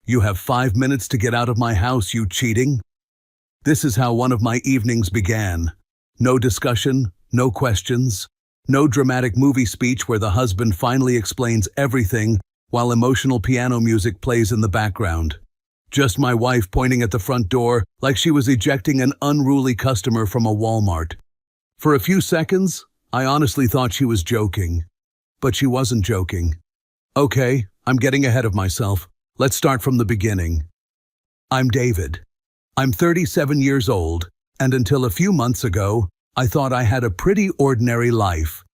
You have 5 minutes to get out of my house, you cheating. This is how one of my evenings began. No discussion, no questions, no dramatic movie speech where the husband finally explains everything while emotional piano music plays in the background. Just my wife pointing at the front door like she was ejecting an unruly customer from a Walmart. For a few seconds, I honestly thought she was joking. But she wasn't joking. Okay, I'm getting ahead of myself. Let's start from the beginning. I'm David. I'm 37 years old, and until a few months ago, I thought I had a pretty ordinary life.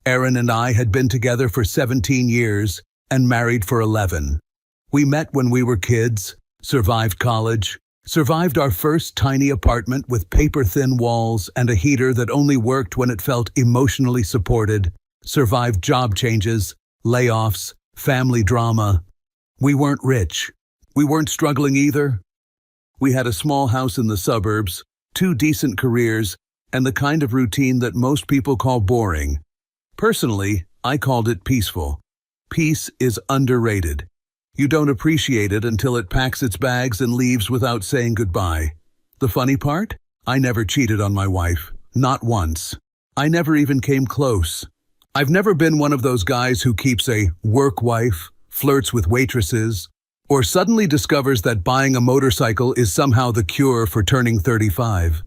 Erin and I had been together for 17 years and married for 11. We met when we were kids, survived college, survived our first tiny apartment with paper-thin walls and a heater that only worked when it felt emotionally supported, survived job changes, layoffs, family drama. We weren't rich. We weren't struggling either. We had a small house in the suburbs, 2 decent careers, and the kind of routine that most people call boring. Personally, I called it peaceful. Peace is underrated. You don't appreciate it until it packs its bags and leaves without saying goodbye. The funny part? I never cheated on my wife. Not once. I never even came close. I've never been one of those guys who keeps a work wife, flirts with waitresses, or suddenly discovers that buying a motorcycle is somehow the cure for turning 35.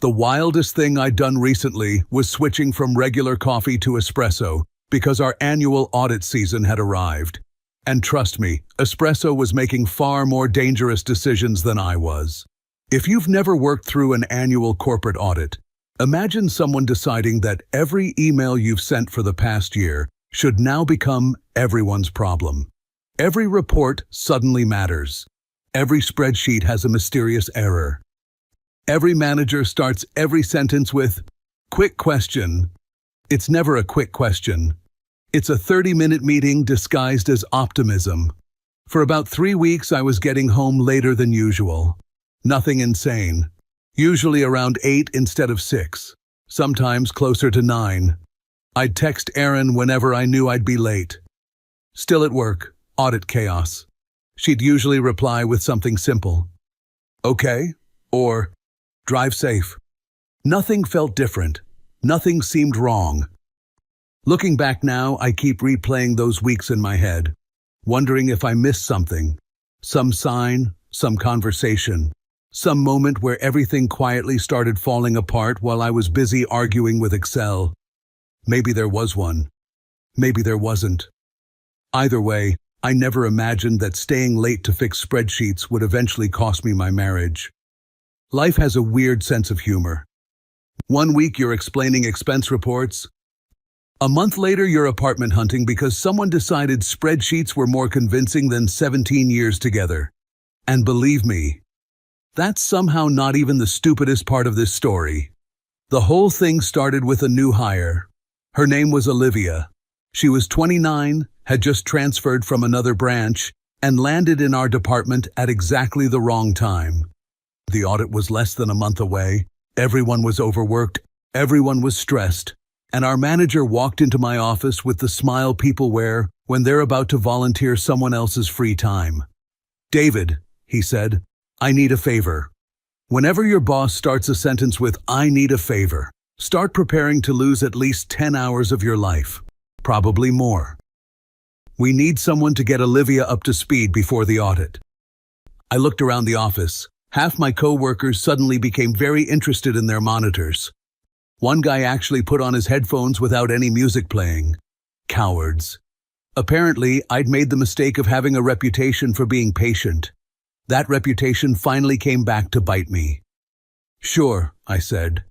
The wildest thing I'd done recently was switching from regular coffee to espresso because our annual audit season had arrived. And trust me, espresso was making far more dangerous decisions than I was. If you've never worked through an annual corporate audit, imagine someone deciding that every email you've sent for the past year should now become everyone's problem. Every report suddenly matters. Every spreadsheet has a mysterious error. Every manager starts every sentence with, "Quick question." It's never a quick question. It's a 30-minute meeting disguised as optimism. For about 3 weeks, I was getting home later than usual. Nothing insane. Usually around 8 instead of 6. Sometimes closer to 9. I'd text Erin whenever I knew I'd be late. Still at work, audit chaos. She'd usually reply with something simple. "Okay," or "Drive safe." Nothing felt different. Nothing seemed wrong. Looking back now, I keep replaying those weeks in my head, wondering if I missed something. Some sign, some conversation, some moment where everything quietly started falling apart while I was busy arguing with Excel. Maybe there was one. Maybe there wasn't. Either way, I never imagined that staying late to fix spreadsheets would eventually cost me my marriage. Life has a weird sense of humor. One week you're explaining expense reports. A month later you're apartment hunting because someone decided spreadsheets were more convincing than 17 years together. And believe me, that's somehow not even the stupidest part of this story. The whole thing started with a new hire. Her name was Olivia. She was 29, had just transferred from another branch, and landed in our department at exactly the wrong time. The audit was less than a month away. Everyone was overworked, everyone was stressed, and our manager walked into my office with the smile people wear when they're about to volunteer someone else's free time. "David," he said, "I need a favor." Whenever your boss starts a sentence with "I need a favor," start preparing to lose at least 10 hours of your life. Probably more. We need someone to get Olivia up to speed before the audit. I looked around the office. Half my co-workers suddenly became very interested in their monitors. One guy actually put on his headphones without any music playing. Cowards. Apparently, I'd made the mistake of having a reputation for being patient. That reputation finally came back to bite me. "Sure," I said.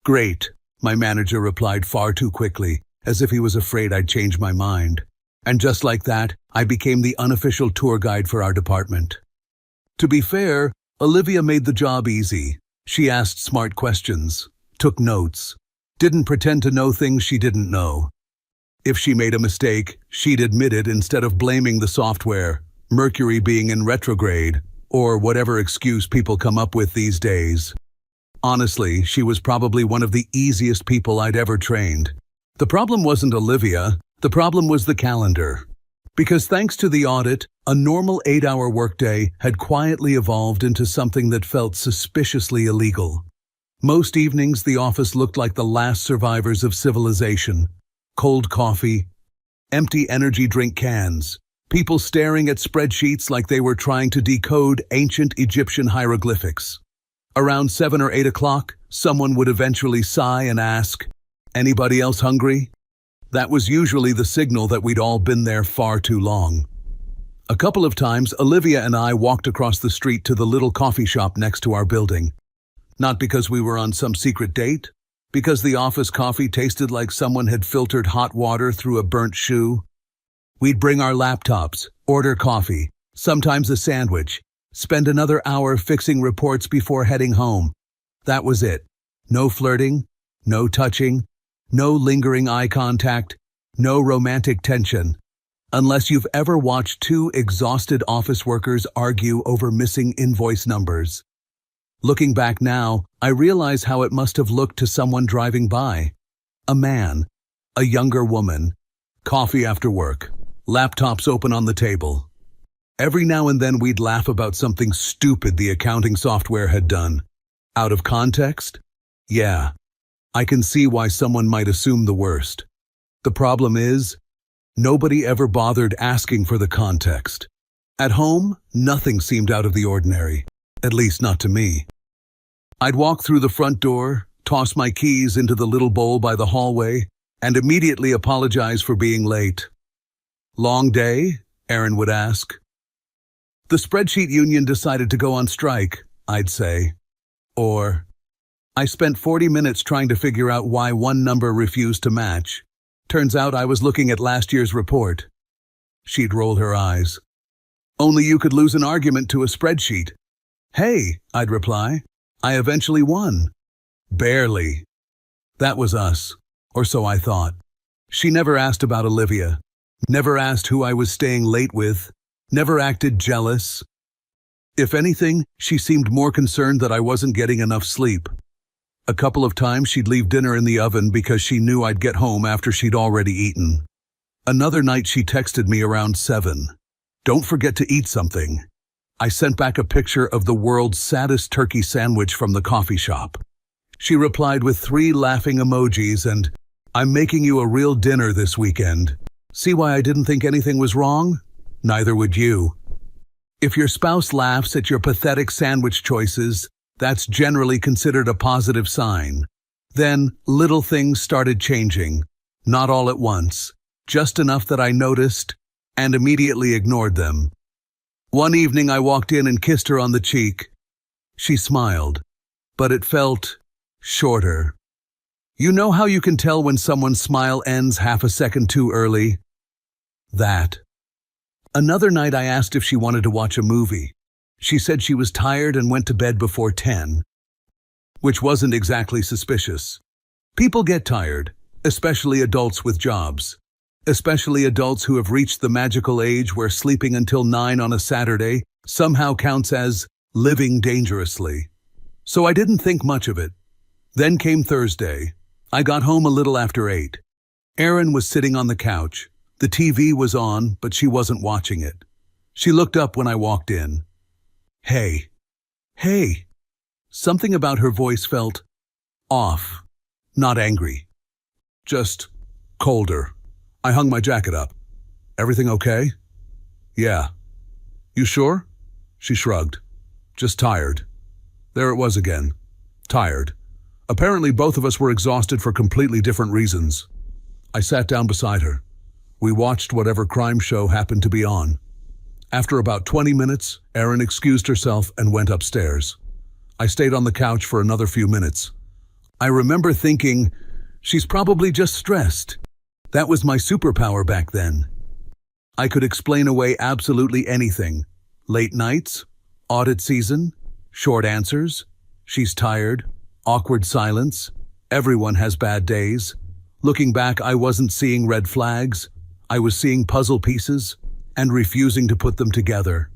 "Great," my manager replied far too quickly, as if he was afraid I'd change my mind. And just like that, I became the unofficial tour guide for our department. To be fair, Olivia made the job easy. She asked smart questions, took notes, didn't pretend to know things she didn't know. If she made a mistake, she'd admit it instead of blaming the software, Mercury being in retrograde, or whatever excuse people come up with these days. Honestly, she was probably one of the easiest people I'd ever trained. The problem wasn't Olivia, the problem was the calendar. Because thanks to the audit, a normal 8-hour workday had quietly evolved into something that felt suspiciously illegal. Most evenings, the office looked like the last survivors of civilization. Cold coffee, empty energy drink cans, people staring at spreadsheets like they were trying to decode ancient Egyptian hieroglyphics. Around 7 or 8 o'clock, someone would eventually sigh and ask, "Anybody else hungry?" That was usually the signal that we'd all been there far too long. A couple of times, Olivia and I walked across the street to the little coffee shop next to our building. Not because we were on some secret date, because the office coffee tasted like someone had filtered hot water through a burnt shoe. We'd bring our laptops, order coffee, sometimes a sandwich, spend another hour fixing reports before heading home. That was it. No flirting, no touching, no lingering eye contact, no romantic tension. Unless you've ever watched two exhausted office workers argue over missing invoice numbers. Looking back now, I realize how it must have looked to someone driving by. A man, a younger woman, coffee after work, laptops open on the table. Every now and then we'd laugh about something stupid the accounting software had done. Out of context? Yeah. I can see why someone might assume the worst. The problem is, nobody ever bothered asking for the context. At home, nothing seemed out of the ordinary, at least not to me. I'd walk through the front door, toss my keys into the little bowl by the hallway, and immediately apologize for being late. "Long day?" Aaron would ask. "The spreadsheet union decided to go on strike," I'd say. Or, "I spent 40 minutes trying to figure out why one number refused to match. Turns out I was looking at last year's report." She'd roll her eyes. "Only you could lose an argument to a spreadsheet." "Hey," I'd reply, "I eventually won." Barely. That was us, or so I thought. She never asked about Olivia, never asked who I was staying late with, never acted jealous. If anything, she seemed more concerned that I wasn't getting enough sleep. A couple of times she'd leave dinner in the oven because she knew I'd get home after she'd already eaten. Another night she texted me around 7. "Don't forget to eat something." I sent back a picture of the world's saddest turkey sandwich from the coffee shop. She replied with 3 laughing emojis and, "I'm making you a real dinner this weekend. See why I didn't think anything was wrong? Neither would you." If your spouse laughs at your pathetic sandwich choices, that's generally considered a positive sign. Then, little things started changing. Not all at once, just enough that I noticed and immediately ignored them. One evening I walked in and kissed her on the cheek. She smiled, but it felt shorter. You know how you can tell when someone's smile ends half a second too early? That. Another night I asked if she wanted to watch a movie. She said she was tired and went to bed before 10, which wasn't exactly suspicious. People get tired, especially adults with jobs. Especially adults who have reached the magical age where sleeping until 9 on a Saturday somehow counts as living dangerously. So I didn't think much of it. Then came Thursday. I got home a little after 8. Erin was sitting on the couch. The TV was on, but she wasn't watching it. She looked up when I walked in. "Hey." "Hey." Something about her voice felt off, not angry. Just colder. I hung my jacket up. "Everything okay?" "Yeah." "You sure?" She shrugged. "Just tired." There it was again. Tired. Apparently both of us were exhausted for completely different reasons. I sat down beside her. We watched whatever crime show happened to be on. After about 20 minutes, Erin excused herself and went upstairs. I stayed on the couch for another few minutes. I remember thinking, she's probably just stressed. That was my superpower back then. I could explain away absolutely anything. Late nights, audit season, short answers, she's tired, awkward silence, everyone has bad days. Looking back, I wasn't seeing red flags. I was seeing puzzle pieces and refusing to put them together.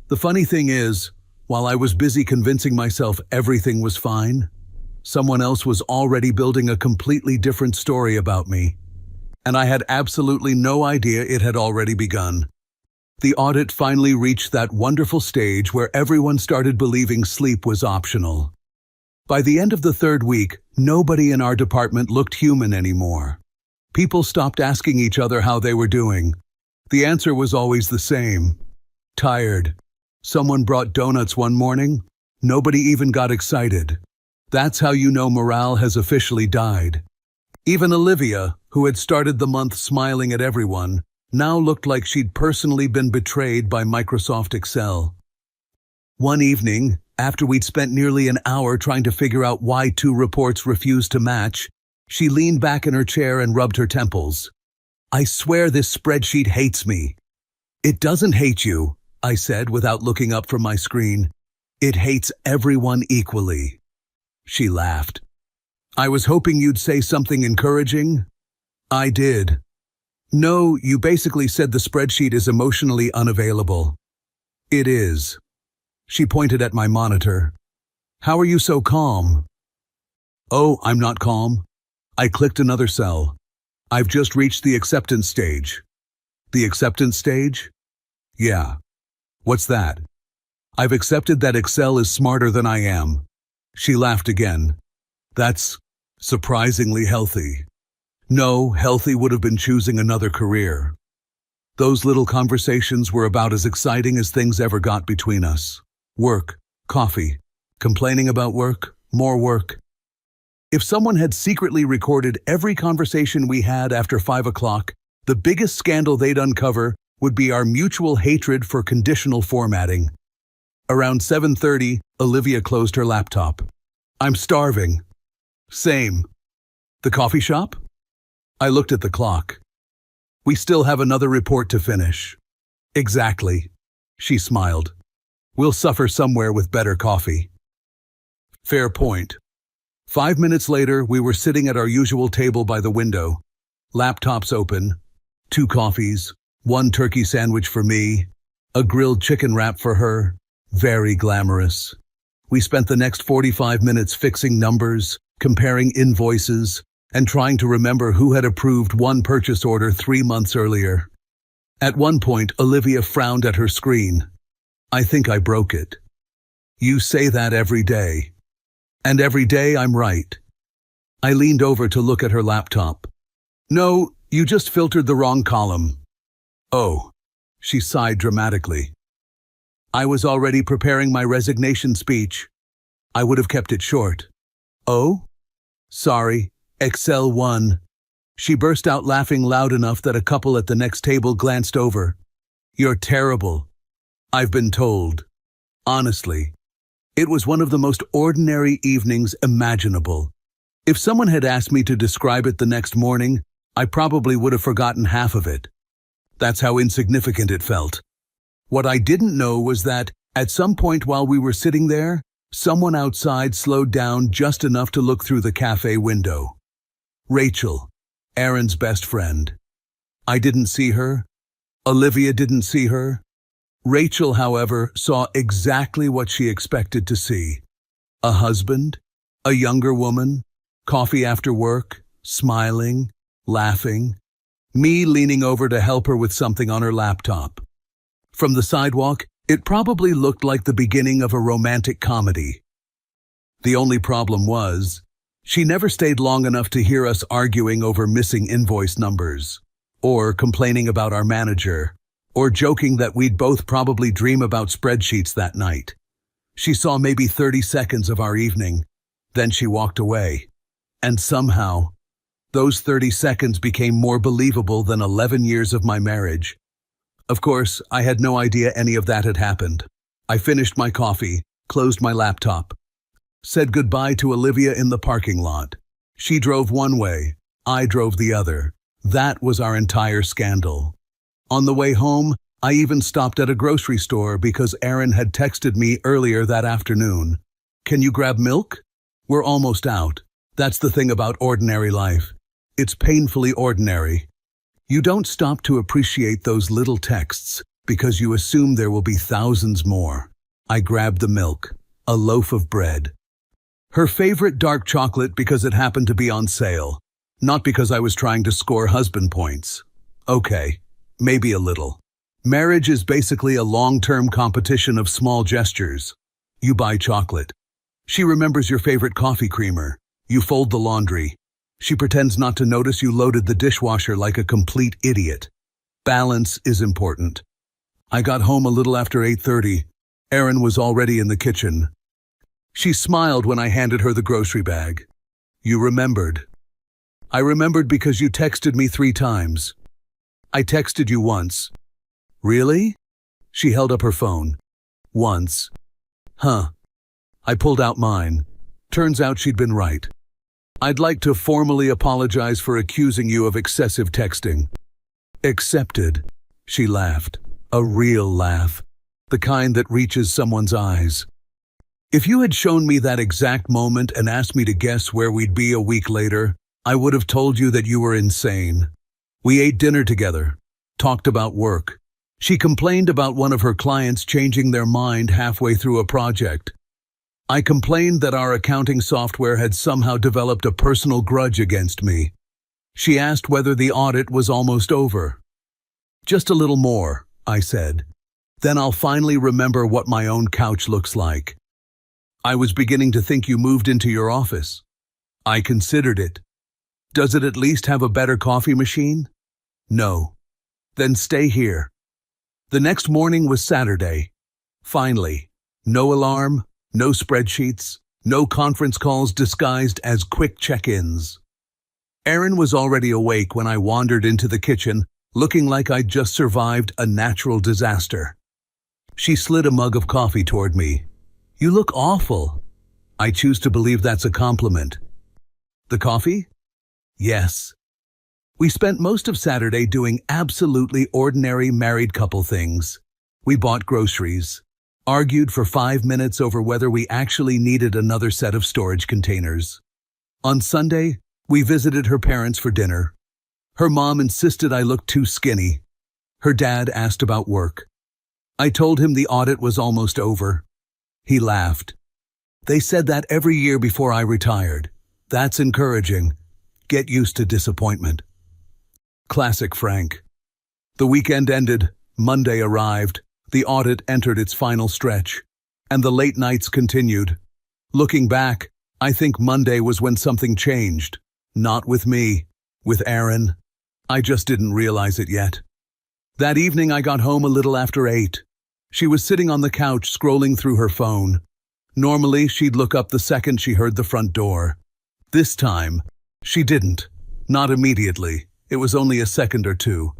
The funny thing is, while I was busy convincing myself everything was fine, someone else was already building a completely different story about me. and I had absolutely no idea it had already begun. The audit finally reached that wonderful stage where everyone started believing sleep was optional. By the end of the third week, nobody in our department looked human anymore. People stopped asking each other how they were doing. The answer was always the same: tired. Someone brought donuts one morning. Nobody even got excited. That's how you know morale has officially died. Even Olivia, who had started the month smiling at everyone, now looked like she'd personally been betrayed by Microsoft Excel. One evening, after we'd spent nearly an hour trying to figure out why two reports refused to match, she leaned back in her chair and rubbed her temples. "I swear this spreadsheet hates me." "It doesn't hate you," I said without looking up from my screen. "It hates everyone equally." She laughed. "I was hoping you'd say something encouraging." "I did." "No, you basically said the spreadsheet is emotionally unavailable." "It is." She pointed at my monitor. "How are you so calm?" "Oh, I'm not calm." I clicked another cell. "I've just reached the acceptance stage." "The acceptance stage?" "Yeah." "What's that?" "I've accepted that Excel is smarter than I am." She laughed again. "That's surprisingly healthy." No, healthy would have been choosing another career. Those little conversations were about as exciting as things ever got between us. Work, coffee, complaining about work, more work. If someone had secretly recorded every conversation we had after 5 o'clock, the biggest scandal they'd uncover would be our mutual hatred for conditional formatting. Around 7:30, Olivia closed her laptop. "I'm starving." "Same." "The coffee shop?" I looked at the clock. "We still have another report to finish." "Exactly." She smiled. "We'll suffer somewhere with better coffee." Fair point. 5 minutes later, we were sitting at our usual table by the window. Laptops open. 2 coffees, 1 turkey sandwich for me, a grilled chicken wrap for her. Very glamorous. We spent the next 45 minutes fixing numbers, comparing invoices, and trying to remember who had approved one purchase order 3 months earlier. At one point, Olivia frowned at her screen. "I think I broke it." "You say that every day." "And every day I'm right." I leaned over to look at her laptop. "No, you just filtered the wrong column." "Oh." She sighed dramatically. I was already preparing my resignation speech. I would have kept it short. "Oh? Sorry, Excel won." She burst out laughing loud enough that a couple at the next table glanced over. "You're terrible." I've been told. Honestly, it was one of the most ordinary evenings imaginable. If someone had asked me to describe it the next morning, I probably would have forgotten half of it. That's how insignificant it felt. What I didn't know was that, at some point while we were sitting there, someone outside slowed down just enough to look through the cafe window. Rachel, Aaron's best friend. I didn't see her. Olivia didn't see her. Rachel, however, saw exactly what she expected to see. A husband, a younger woman, coffee after work, smiling, laughing. Me leaning over to help her with something on her laptop. From the sidewalk, it probably looked like the beginning of a romantic comedy. The only problem was, she never stayed long enough to hear us arguing over missing invoice numbers, or complaining about our manager, or joking that we'd both probably dream about spreadsheets that night. She saw maybe 30 seconds of our evening, then she walked away. And somehow, those 30 seconds became more believable than 11 years of my marriage. Of course, I had no idea any of that had happened. I finished my coffee, closed my laptop, said goodbye to Olivia in the parking lot. She drove one way, I drove the other. That was our entire scandal. On the way home, I even stopped at a grocery store because Aaron had texted me earlier that afternoon. "Can you grab milk? We're almost out." That's the thing about ordinary life. It's painfully ordinary. You don't stop to appreciate those little texts because you assume there will be thousands more. I grabbed the milk, a loaf of bread. Her favorite dark chocolate because it happened to be on sale. Not because I was trying to score husband points. Okay, maybe a little. Marriage is basically a long-term competition of small gestures. You buy chocolate. She remembers your favorite coffee creamer. You fold the laundry. She pretends not to notice you loaded the dishwasher like a complete idiot. Balance is important. I got home a little after 8:30. Erin was already in the kitchen. She smiled when I handed her the grocery bag. You remembered. I remembered because you texted me 3 times. I texted you once. Really? She held up her phone. Once. Huh. I pulled out mine. Turns out she'd been right. I'd like to formally apologize for accusing you of excessive texting. Accepted. She laughed. A real laugh. The kind that reaches someone's eyes. If you had shown me that exact moment and asked me to guess where we'd be a week later, I would have told you that you were insane. We ate dinner together, talked about work. She complained about one of her clients changing their mind halfway through a project. I complained that our accounting software had somehow developed a personal grudge against me. She asked whether the audit was almost over. Just a little more, I said. Then I'll finally remember what my own couch looks like. I was beginning to think you moved into your office. I considered it. Does it at least have a better coffee machine? No. Then stay here. The next morning was Saturday. Finally, no alarm, no spreadsheets, no conference calls disguised as quick check-ins. Erin was already awake when I wandered into the kitchen, looking like I'd just survived a natural disaster. She slid a mug of coffee toward me. You look awful. I choose to believe that's a compliment. The coffee? Yes. We spent most of Saturday doing absolutely ordinary married couple things. We bought groceries, argued for 5 minutes over whether we actually needed another set of storage containers. On Sunday, we visited her parents for dinner. Her mom insisted I looked too skinny. Her dad asked about work. I told him the audit was almost over. He laughed. They said that every year before I retired. That's encouraging. Get used to disappointment. Classic Frank. The weekend ended, Monday arrived, the audit entered its final stretch, and the late nights continued. Looking back, I think Monday was when something changed. Not with me, with Erin. I just didn't realize it yet. That evening I got home a little after 8. She was sitting on the couch scrolling through her phone. Normally, she'd look up the second she heard the front door. This time, she didn't. Not immediately. It was only a second or two.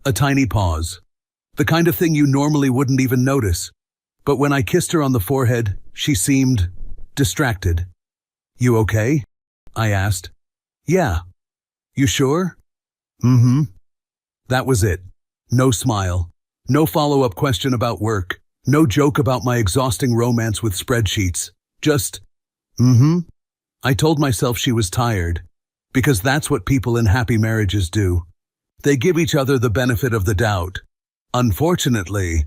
A tiny pause. The kind of thing you normally wouldn't even notice. But when I kissed her on the forehead, she seemed distracted. You okay? I asked. Yeah. You sure? Mm-hmm. That was it. No smile. No follow-up question about work. No joke about my exhausting romance with spreadsheets. Just, I told myself she was tired. Because that's what people in happy marriages do. They give each other the benefit of the doubt. Unfortunately,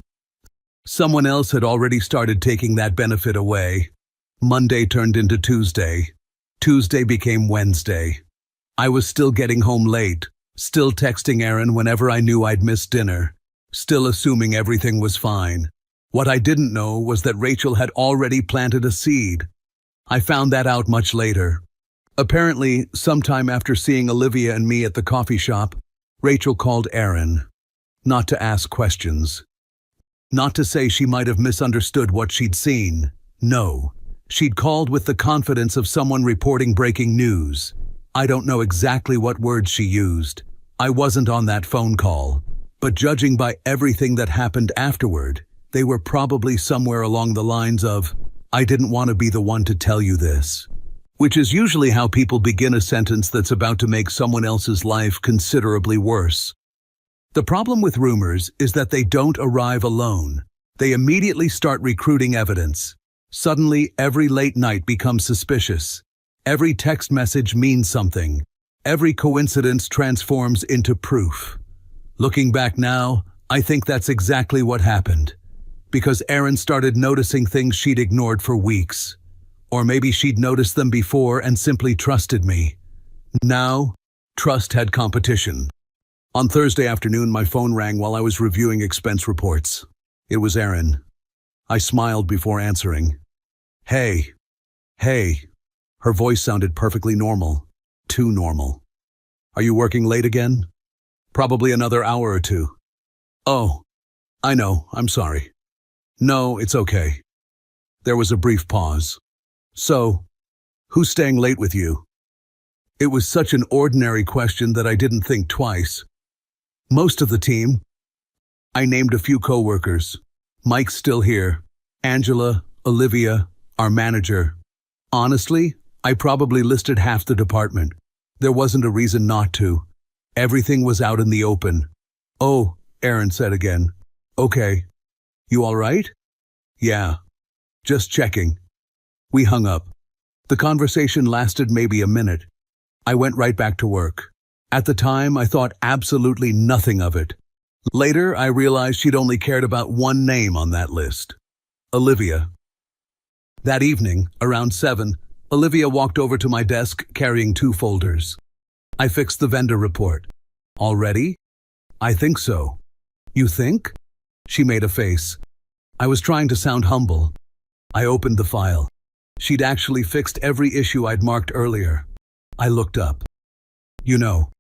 someone else had already started taking that benefit away. Monday turned into Tuesday. Tuesday became Wednesday. I was still getting home late, still texting Erin whenever I knew I'd missed dinner, still assuming everything was fine. What I didn't know was that Rachel had already planted a seed. I found that out much later. Apparently, sometime after seeing Olivia and me at the coffee shop, Rachel called Erin. Not to ask questions. Not to say she might have misunderstood what she'd seen. No. She'd called with the confidence of someone reporting breaking news. I don't know exactly what words she used. I wasn't on that phone call. But judging by everything that happened afterward, they were probably somewhere along the lines of, I didn't want to be the one to tell you this. Which is usually how people begin a sentence that's about to make someone else's life considerably worse. The problem with rumors is that they don't arrive alone. They immediately start recruiting evidence. Suddenly, every late night becomes suspicious. Every text message means something. Every coincidence transforms into proof. Looking back now, I think that's exactly what happened. Because Erin started noticing things she'd ignored for weeks. Or maybe she'd noticed them before and simply trusted me. Now, Trust had competition. On Thursday afternoon, my phone rang while I was reviewing expense reports. It was Erin. I smiled before answering. Hey. Hey. Her voice sounded perfectly normal. Too normal. Are you working late again? Probably another hour or two. Oh, I know, I'm sorry. No, it's okay. There was a brief pause. So, who's staying late with you? It was such an ordinary question that I didn't think twice. Most of the team. I named a few coworkers. Mike's still here. Angela, Olivia, our manager. Honestly, I probably listed half the department. There wasn't a reason not to. Everything was out in the open. Oh, Erin said again. Okay. You all right? Yeah. Just checking. We hung up. The conversation lasted maybe a minute. I went right back to work. At the time, I thought absolutely nothing of it. Later, I realized she'd only cared about one name on that list. Olivia. That evening, around 7, Olivia walked over to my desk carrying 2 folders. I fixed the vendor report. Already? I think so. You think? She made a face. I was trying to sound humble. I opened the file. She'd actually fixed every issue I'd marked earlier. I looked up. You know.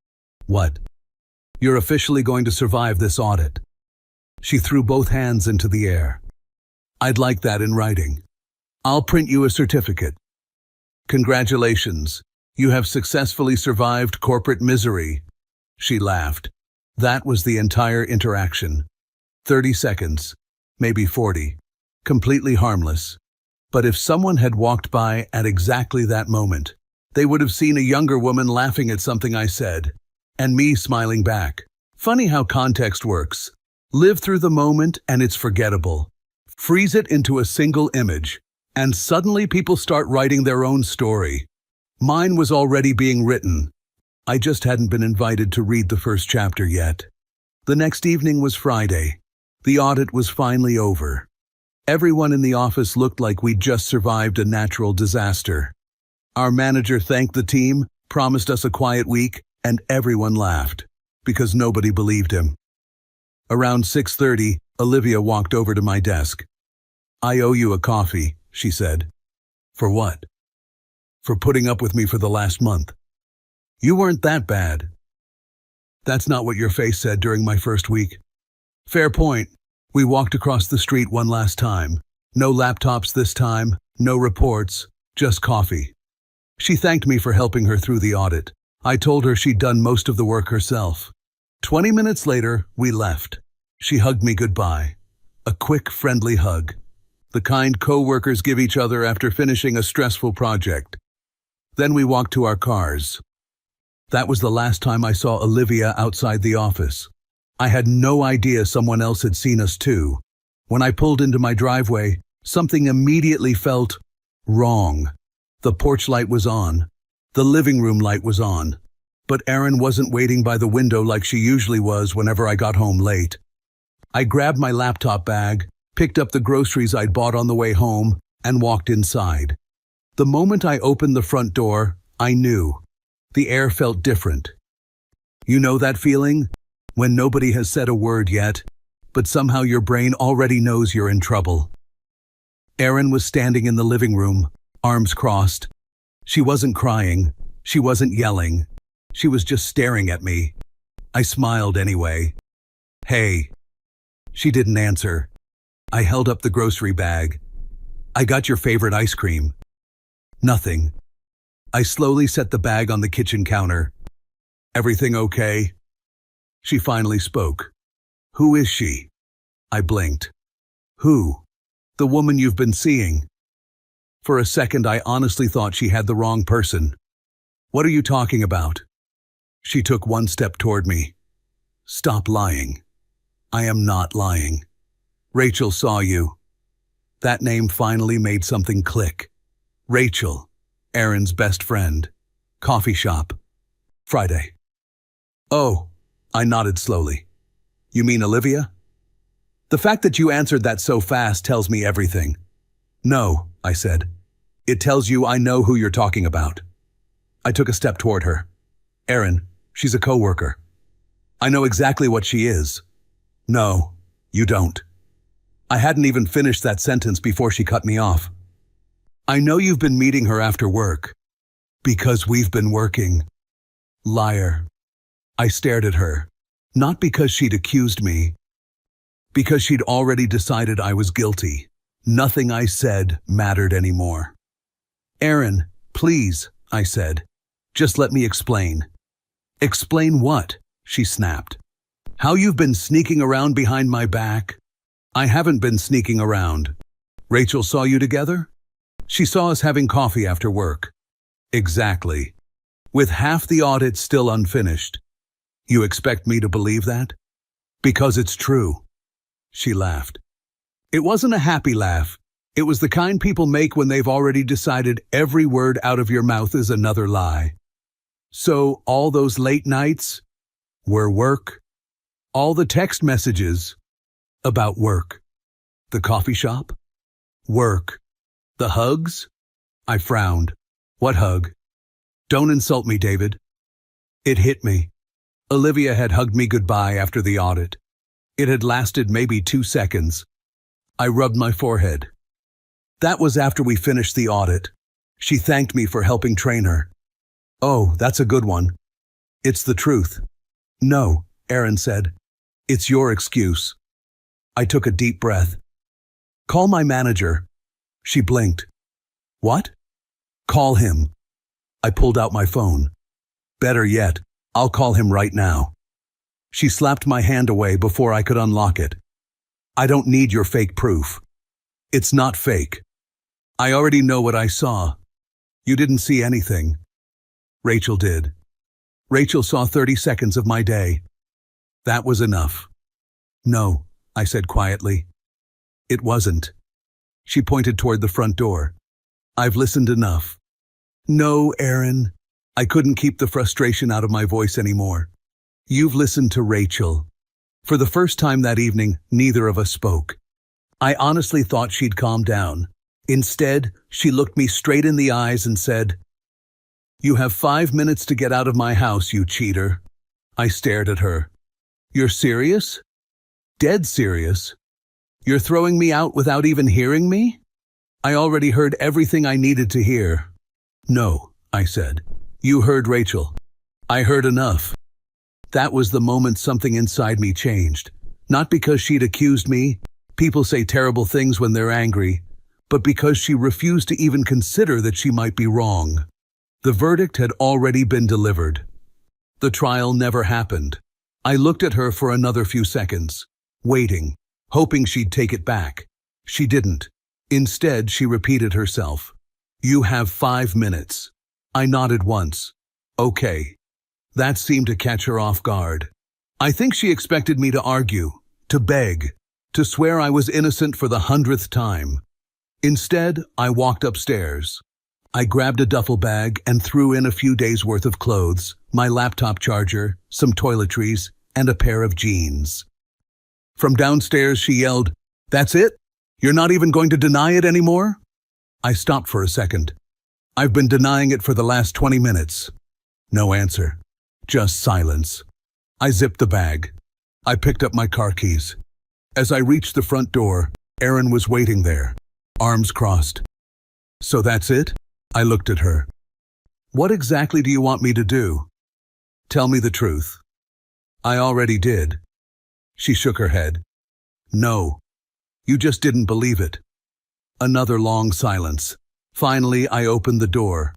What? You're officially going to survive this audit. She threw both hands into the air. I'd like that in writing. I'll print you a certificate. Congratulations. You have successfully survived corporate misery. She laughed. That was the entire interaction. 30 seconds, maybe 40. Completely harmless. But if someone had walked by at exactly that moment, they would have seen a younger woman laughing at something I said, and me smiling back. Funny how context works. Live through the moment and it's forgettable. Freeze it into a single image, and suddenly people start writing their own story. Mine was already being written. I just hadn't been invited to read the first chapter yet. The next evening was Friday. The audit was finally over. Everyone in the office looked like we'd just survived a natural disaster. Our manager thanked the team, promised us a quiet week, and everyone laughed, because nobody believed him. Around 6:30, Olivia walked over to my desk. I owe you a coffee, she said. For what? For putting up with me for the last month. You weren't that bad. That's not what your face said during my first week. Fair point. We walked across the street one last time. No laptops this time, no reports, just coffee. She thanked me for helping her through the audit. I told her she'd done most of the work herself. 20 minutes later, we left. She hugged me goodbye. A quick, friendly hug. The kind co-workers give each other after finishing a stressful project. Then we walked to our cars. That was the last time I saw Olivia outside the office. I had no idea someone else had seen us too. When I pulled into my driveway, something immediately felt wrong. The porch light was on. The living room light was on. But Erin wasn't waiting by the window like she usually was whenever I got home late. I grabbed my laptop bag, picked up the groceries I'd bought on the way home, and walked inside. The moment I opened the front door, I knew. The air felt different. You know that feeling? When nobody has said a word yet, but somehow your brain already knows you're in trouble. Erin was standing in the living room, arms crossed. She wasn't crying. She wasn't yelling. She was just staring at me. I smiled anyway. Hey. She didn't answer. I held up the grocery bag. I got your favorite ice cream. Nothing. I slowly set the bag on the kitchen counter. Everything okay? She finally spoke. Who is she? I blinked. Who? The woman you've been seeing. For a second, I honestly thought she had the wrong person. What are you talking about? She took one step toward me. Stop lying. I am not lying. Rachel saw you. That name finally made something click. Rachel, Erin's best friend. Coffee shop. Friday. Oh, I nodded slowly. You mean Olivia? The fact that you answered that so fast tells me everything. No, I said. It tells you I know who you're talking about. I took a step toward her. Erin, She's a coworker. I know exactly what she is. No, you don't. I hadn't even finished that sentence before she cut me off. I know you've been meeting her after work. Because we've been working. Liar. I stared at her. Not because she'd accused me. Because she'd already decided I was guilty. Nothing I said mattered anymore. Erin, please, I said. Just let me explain. Explain what? She snapped. How you've been sneaking around behind my back? I haven't been sneaking around. Rachel saw you together? She saw us having coffee after work. Exactly. With half the audit still unfinished. You expect me to believe that? Because it's true. She laughed. It wasn't a happy laugh. It was the kind people make when they've already decided every word out of your mouth is another lie. So all those late nights were work. All the text messages about work. The coffee shop? Work. The hugs? I frowned. What hug? Don't insult me, David. It hit me. Olivia had hugged me goodbye after the audit. It had lasted maybe 2 seconds. I rubbed my forehead. That was after we finished the audit. She thanked me for helping train her. Oh, that's a good one. It's the truth. No, Erin said. It's your excuse. I took a deep breath. Call my manager. She blinked. What? Call him. I pulled out my phone. Better yet, I'll call him right now. She slapped my hand away before I could unlock it. I don't need your fake proof. It's not fake. I already know what I saw. You didn't see anything. Rachel did. Rachel saw 30 seconds of my day. That was enough. No, I said quietly. It wasn't. She pointed toward the front door. I've listened enough. No, Erin. I couldn't keep the frustration out of my voice anymore. You've listened to Rachel. For the first time that evening, neither of us spoke. I honestly thought she'd calm down. Instead, she looked me straight in the eyes and said, You have 5 minutes to get out of my house, you cheater. I stared at her. You're serious? Dead serious? You're throwing me out without even hearing me? I already heard everything I needed to hear. No, I said. You heard Rachel. I heard enough. That was the moment something inside me changed. Not because she'd accused me. People say terrible things when they're angry. But because she refused to even consider that she might be wrong. The verdict had already been delivered. The trial never happened. I looked at her for another few seconds, waiting, hoping she'd take it back. She didn't. Instead, she repeated herself. You have 5 minutes. I nodded once. Okay. That seemed to catch her off guard. I think she expected me to argue, to beg, to swear I was innocent for the 100th time. Instead, I walked upstairs. I grabbed a duffel bag and threw in a few days' worth of clothes, my laptop charger, some toiletries, and a pair of jeans. From downstairs, she yelled, That's it? You're not even going to deny it anymore? I stopped for a second. I've been denying it for the last 20 minutes. No answer. Just silence. I zipped the bag. I picked up my car keys. As I reached the front door, Erin was waiting there, arms crossed. So that's it? I looked at her. What exactly do you want me to do? Tell me the truth. I already did. She shook her head. No. You just didn't believe it. Another long silence. Finally, I opened the door.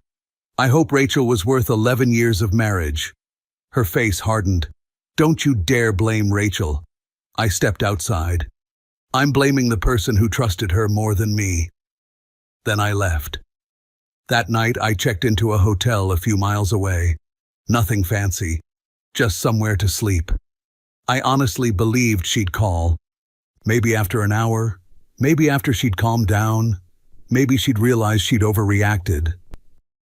I hope Rachel was worth 11 years of marriage. Her face hardened. Don't you dare blame Rachel. I stepped outside. I'm blaming the person who trusted her more than me. Then I left. That night, I checked into a hotel a few miles away. Nothing fancy, just somewhere to sleep. I honestly believed she'd call. Maybe after an hour, maybe after she'd calmed down, maybe she'd realized she'd overreacted.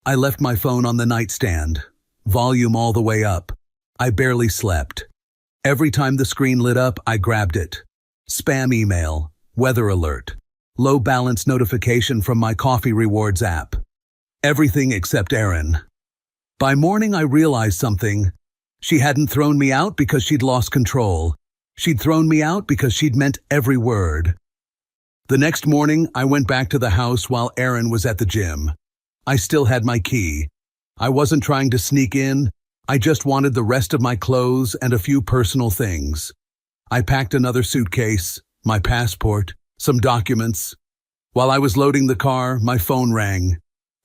I left my phone on the nightstand, volume all the way up. I barely slept. Every time the screen lit up, I grabbed it. Spam email, weather alert, low balance notification from my coffee rewards app. Everything except Erin. By morning, I realized something. She hadn't thrown me out because she'd lost control. She'd thrown me out because she'd meant every word. The next morning, I went back to the house while Erin was at the gym. I still had my key. I wasn't trying to sneak in. I just wanted the rest of my clothes and a few personal things. I packed another suitcase, my passport, some documents. While I was loading the car, my phone rang.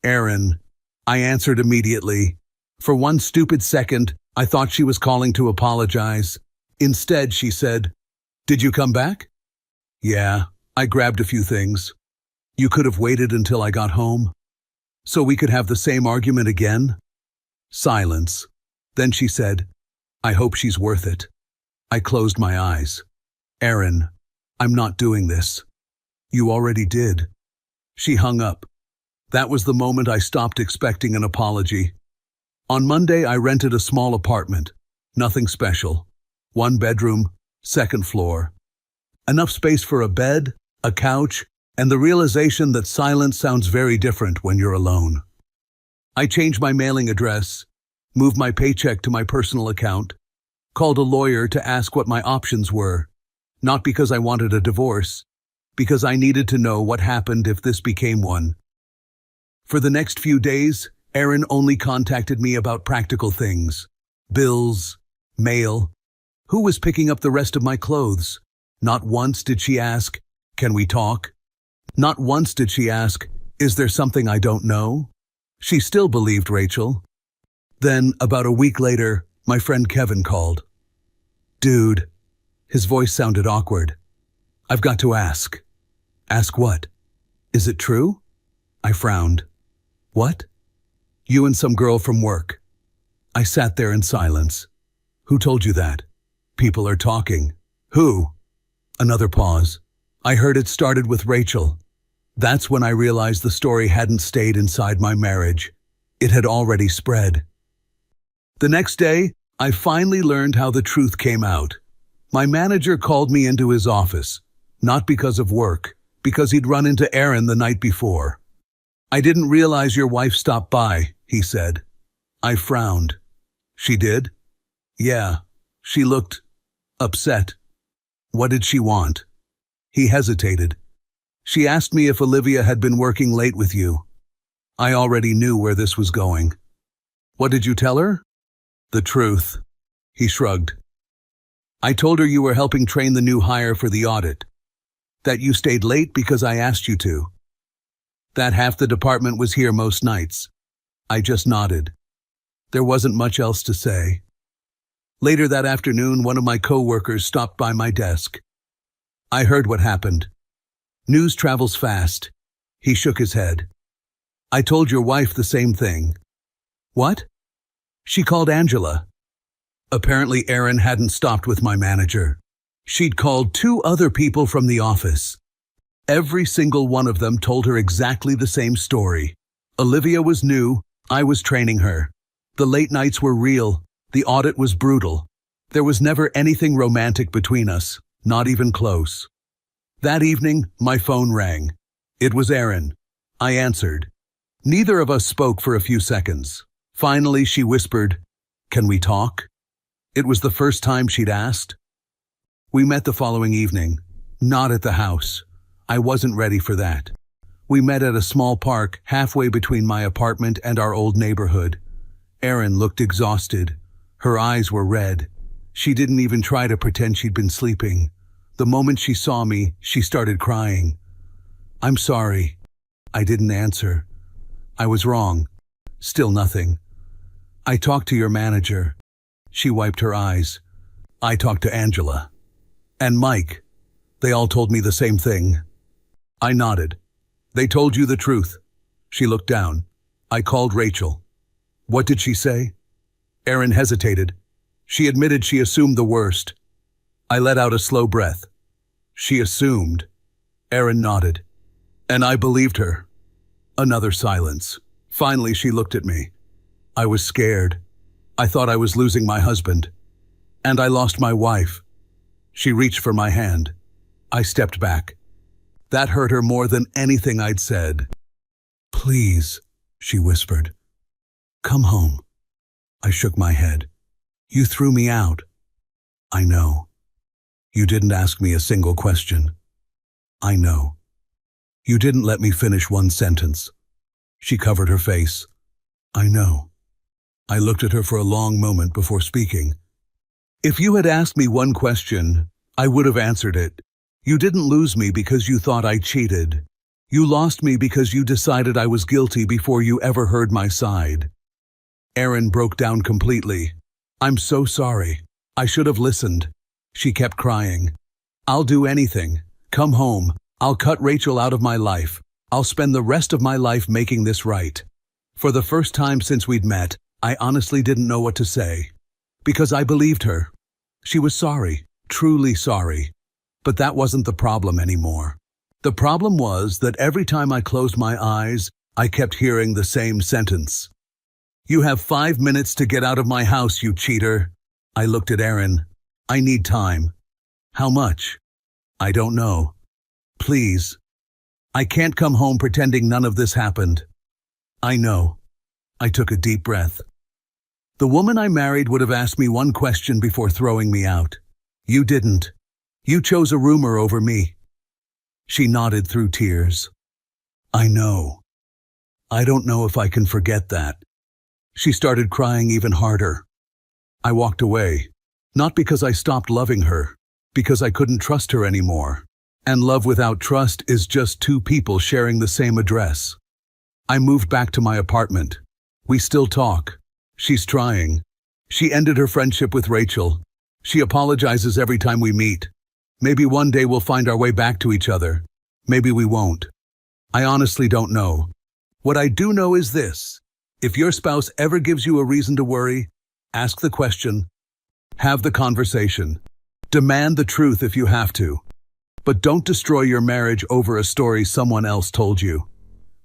Erin. I answered immediately. For one stupid second, I thought she was calling to apologize. Instead, she said, "Did you come back?" "Yeah, I grabbed a few things." "You could have waited until I got home, so we could have the same argument again?" Silence. Then she said, "I hope she's worth it." I closed my eyes. "Erin, I'm not doing this." "You already did." She hung up. That was the moment I stopped expecting an apology. On Monday, I rented a small apartment. Nothing special. 1 bedroom, 2nd floor. Enough space for a bed, a couch, and the realization that silence sounds very different when you're alone. I changed my mailing address, moved my paycheck to my personal account, called a lawyer to ask what my options were, not because I wanted a divorce, because I needed to know what happened if this became one. For the next few days, Erin only contacted me about practical things. Bills, mail. Who was picking up the rest of my clothes? Not once did she ask, "Can we talk?" Not once did she ask, "Is there something I don't know?" She still believed Rachel. Then, about a week later, my friend Kevin called. "Dude," his voice sounded awkward. "I've got to ask." "Ask what?" "Is it true?" I frowned. "What?" "You and some girl from work." I sat there in silence. "Who told you that?" "People are talking." "Who?" Another pause. "I heard it started with Rachel." That's when I realized the story hadn't stayed inside my marriage. It had already spread. The next day, I finally learned how the truth came out. My manager called me into his office, not because of work, because he'd run into Erin the night before. "I didn't realize your wife stopped by," he said. I frowned. "She did?" "Yeah." She looked upset. "What did she want?" He hesitated. "She asked me if Olivia had been working late with you." I already knew where this was going. "What did you tell her?" "The truth." He shrugged. "I told her you were helping train the new hire for the audit. That you stayed late because I asked you to. That half the department was here most nights." I just nodded. There wasn't much else to say. Later that afternoon, one of my co-workers stopped by my desk. "I heard what happened." "News travels fast." He shook his head. "I told your wife the same thing." "What?" "She called Angela." Apparently Erin hadn't stopped with my manager. She'd called 2 other people from the office. Every single one of them told her exactly the same story. Olivia was new, I was training her. The late nights were real, the audit was brutal. There was never anything romantic between us, not even close. That evening, my phone rang. It was Erin. I answered. Neither of us spoke for a few seconds. Finally, she whispered, "Can we talk?" It was the first time she'd asked. We met the following evening. Not at the house. I wasn't ready for that. We met at a small park halfway between my apartment and our old neighborhood. Erin looked exhausted. Her eyes were red. She didn't even try to pretend she'd been sleeping. The moment she saw me, she started crying. "I'm sorry." I didn't answer. I was wrong. Still nothing. "I talked to your manager." She wiped her eyes. "I talked to Angela. And Mike. They all told me the same thing." I nodded. "They told you the truth." She looked down. "I called Rachel." "What did she say?" Erin hesitated. She admitted she assumed the worst. I let out a slow breath. "She assumed." Erin nodded. "And I believed her." Another silence. Finally, she looked at me. I was scared. I thought I was losing my husband. And I lost my wife. She reached for my hand. I stepped back. That hurt her more than anything I'd said. "Please," she whispered. "Come home." I shook my head. You threw me out. I know. You didn't ask me a single question. I know. You didn't let me finish one sentence. She covered her face. I know. I looked at her for a long moment before speaking. If you had asked me one question, I would have answered it. You didn't lose me because you thought I cheated. You lost me because you decided I was guilty before you ever heard my side. Erin broke down completely. I'm so sorry. I should have listened. She kept crying. I'll do anything. Come home. I'll cut Rachel out of my life. I'll spend the rest of my life making this right. For the first time since we'd met, I honestly didn't know what to say. Because I believed her. She was sorry, truly sorry. But that wasn't the problem anymore. The problem was that every time I closed my eyes, I kept hearing the same sentence. You have 5 minutes to get out of my house, you cheater. I looked at Erin. I need time. How much? I don't know. Please. I can't come home pretending none of this happened. I know. I took a deep breath. The woman I married would have asked me one question before throwing me out. You didn't. You chose a rumor over me. She nodded through tears. I know. I don't know if I can forget that. She started crying even harder. I walked away, not because I stopped loving her, because I couldn't trust her anymore. And love without trust is just two people sharing the same address. I moved back to my apartment. We still talk. She's trying. She ended her friendship with Rachel. She apologizes every time we meet. Maybe one day we'll find our way back to each other. Maybe we won't. I honestly don't know. What I do know is this. If your spouse ever gives you a reason to worry, ask the question. Have the conversation. Demand the truth if you have to. But don't destroy your marriage over a story someone else told you.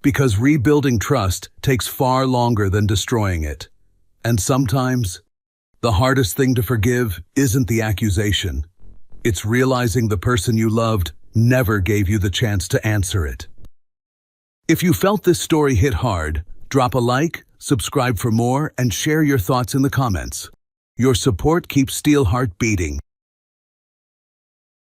Because rebuilding trust takes far longer than destroying it. And sometimes, the hardest thing to forgive isn't the accusation. It's realizing the person you loved never gave you the chance to answer it. If you felt this story hit hard, drop a like, subscribe for more, and share your thoughts in the comments. Your support keeps Steelheart beating.